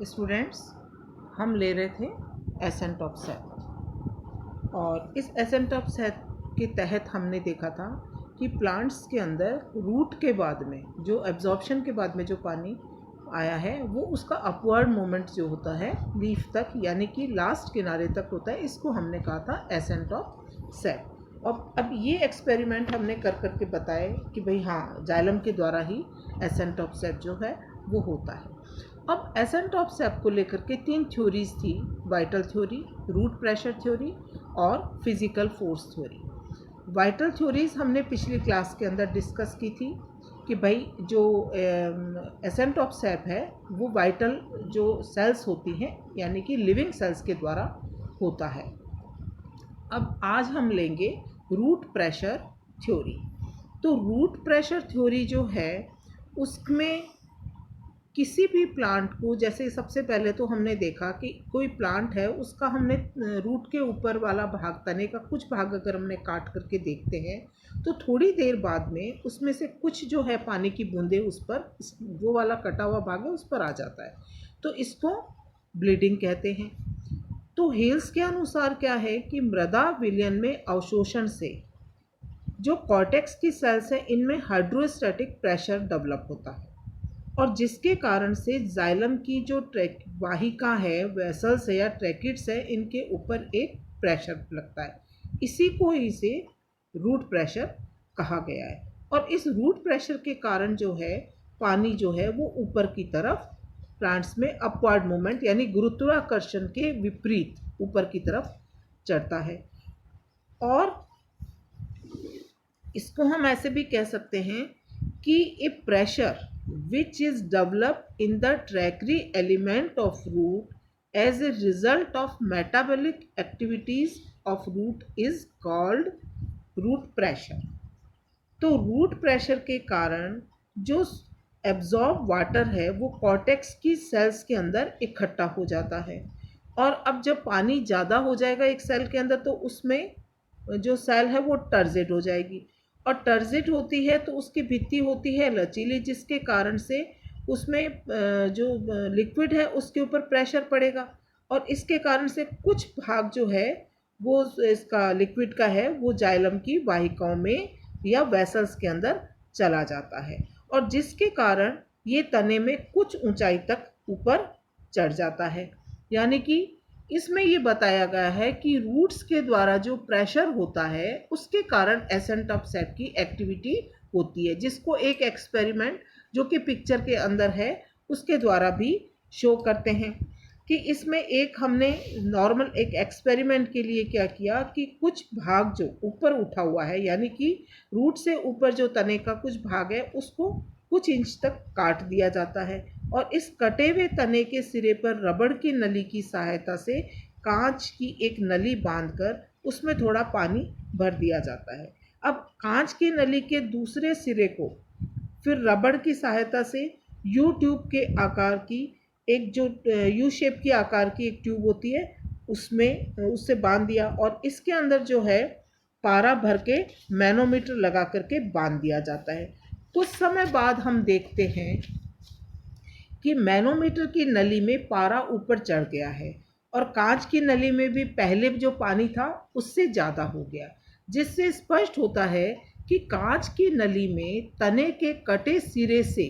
Students, हम ले रहे थे एसेंट ऑफ सेथ और इस एसेंट ऑफ सेथ के तहत हमने देखा था कि प्लांट्स के अंदर रूट के बाद में जो एब्जॉर्प्शन के बाद में जो पानी आया है वो उसका अपवर्ड मोमेंट जो होता है लीफ तक यानी कि लास्ट किनारे तक होता है। इसको हमने कहा था एसेंट ऑफ सेथ। और अब ये एक्सपेरिमेंट हमने कर के बताए कि भाई हाँ, जाइलम के द्वारा ही एसेंट ऑफ सेथ जो है वो होता है। अब एसेंट ऑफ सेथ को लेकर के 3 थ्योरीज थी: vital theory, root pressure theory और physical force theory. Vital theories हमने पिछली क्लास के अंदर डिस्कस की थी कि भाई जो एसेंट ऑफ सेथ है वो वाइटल जो सेल्स होती हैं यानी कि लिविंग सेल्स के द्वारा होता है। अब आज हम लेंगे रूट प्रेशर थ्योरी। तो रूट प्रेशर थ्योरी जो है उसमें किसी भी प्लांट को, जैसे सबसे पहले तो हमने देखा कि कोई प्लांट है उसका हमने रूट के ऊपर वाला भाग, तने का कुछ भाग अगर हमने काट करके देखते हैं तो थोड़ी देर बाद में उसमें से कुछ जो है पानी की बूंदें उस पर, वो वाला कटा हुआ भाग है उस पर आ जाता है, तो इसको ब्लीडिंग कहते हैं। तो हेल्स के अनुसार क्या है कि मृदा विलयन में अवशोषण से जो कॉर्टेक्स की सेल्स हैं इनमें हाइड्रोस्टैटिक प्रेशर डेवलप होता है और जिसके कारण से जाइलम की जो वाहिका है, वेसल्स है या ट्रैकिट्स है, इनके ऊपर एक प्रेशर लगता है। इसी को इसे रूट प्रेशर कहा गया है। और इस रूट प्रेशर के कारण जो है पानी जो है वो ऊपर की तरफ प्लांट्स में अपवर्ड मूवमेंट यानी गुरुत्वाकर्षण के विपरीत ऊपर की तरफ चढ़ता है। और इसको हम ऐसे भी कह सकते हैं कि ए pressure which is developed in the tertiary element of root as a result of metabolic activities of root is called root pressure। तो रूट प्रेशर के कारण जो एब्जॉर्ब वाटर है वो कॉर्टेक्स की सेल्स के अंदर इकट्ठा हो जाता है और अब जब पानी ज़्यादा हो जाएगा एक सेल के अंदर तो उसमें जो सेल है वो टर्जेट हो जाएगी और टर्जिट होती है तो उसकी भित्ति होती है लचीली, जिसके कारण से उसमें जो लिक्विड है उसके ऊपर प्रेशर पड़ेगा और इसके कारण से कुछ भाग जो है वो इसका लिक्विड का है वो जाइलम की वाहिकाओं में या वेसल्स के अंदर चला जाता है और जिसके कारण ये तने में कुछ ऊंचाई तक ऊपर चढ़ जाता है। यानी कि इसमें ये बताया गया है कि रूट्स के द्वारा जो प्रेशर होता है उसके कारण एसेंट ऑफ सेथ की एक्टिविटी होती है, जिसको एक एक्सपेरिमेंट जो कि पिक्चर के अंदर है उसके द्वारा भी शो करते हैं कि इसमें एक हमने नॉर्मल एक एक्सपेरिमेंट के लिए क्या किया कि कुछ भाग जो ऊपर उठा हुआ है यानी कि रूट से ऊपर जो तने का कुछ भाग है उसको कुछ इंच तक काट दिया जाता है और इस कटे हुए तने के सिरे पर रबड़ की नली की सहायता से कांच की एक नली बांधकर उसमें थोड़ा पानी भर दिया जाता है। अब कांच की नली के दूसरे सिरे को फिर रबड़ की सहायता से यू ट्यूब के आकार की एक जो यू शेप की आकार की एक ट्यूब होती है उसमें उससे बांध दिया और इसके अंदर जो है पारा भर के मैनोमीटर लगा करके बांध दिया जाता है। कुछ समय बाद हम देखते हैं कि मैनोमीटर की नली में पारा ऊपर चढ़ गया है और कांच की नली में भी पहले जो पानी था उससे ज़्यादा हो गया, जिससे स्पष्ट होता है कि कांच की नली में तने के कटे सिरे से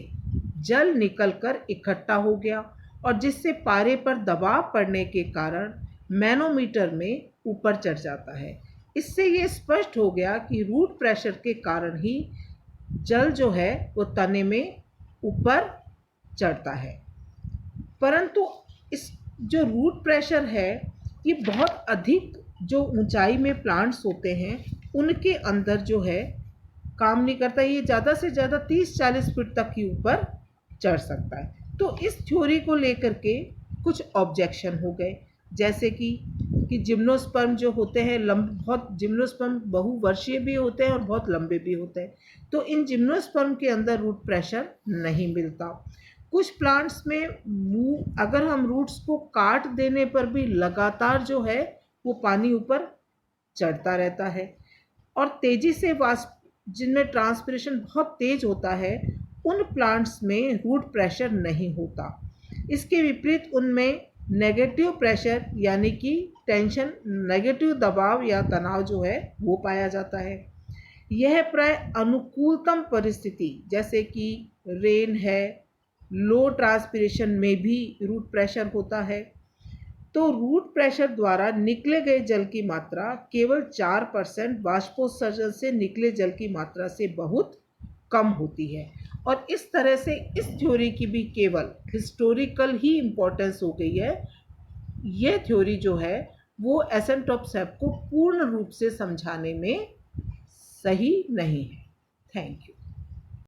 जल निकलकर इकट्ठा हो गया और जिससे पारे पर दबाव पड़ने के कारण मैनोमीटर में ऊपर चढ़ जाता है। इससे ये स्पष्ट हो गया कि रूट प्रेशर के कारण ही जल जो है वो तने में ऊपर चढ़ता है। परंतु इस जो रूट प्रेशर है ये बहुत अधिक जो ऊंचाई में प्लांट्स होते हैं उनके अंदर जो है काम नहीं करता, ये ज़्यादा से ज़्यादा 30-40 फीट तक ही ऊपर चढ़ सकता है। तो इस थ्योरी को लेकर के कुछ ऑब्जेक्शन हो गए, जैसे कि जिम्नोस्पर्म जो होते हैं बहुत जिम्नोस्पर्म बहुवर्षीय भी होते हैं और बहुत लंबे भी होते हैं, तो इन जिम्नोस्पर्म के अंदर रूट प्रेशर नहीं मिलता। कुछ प्लांट्स में अगर हम रूट्स को काट देने पर भी लगातार जो है वो पानी ऊपर चढ़ता रहता है और तेजी से वाष्प जिनमें ट्रांसपिरेशन बहुत तेज होता है उन प्लांट्स में रूट प्रेशर नहीं होता। इसके विपरीत उनमें नेगेटिव प्रेशर यानी कि टेंशन, नेगेटिव दबाव या तनाव जो है वो पाया जाता है। यह प्राय अनुकूलतम परिस्थिति जैसे कि रेन है, लो ट्रांसपिरेशन में भी रूट प्रेशर होता है। तो रूट प्रेशर द्वारा निकले गए जल की मात्रा केवल 4% बाष्पोत्सर्जन से निकले जल की मात्रा से बहुत कम होती है। और इस तरह से इस थ्योरी की भी केवल हिस्टोरिकल ही इम्पोर्टेंस हो गई है। ये थ्योरी जो है वो एसेंटोप-सेप को पूर्ण रूप से समझाने में सही नहीं है। Thank you.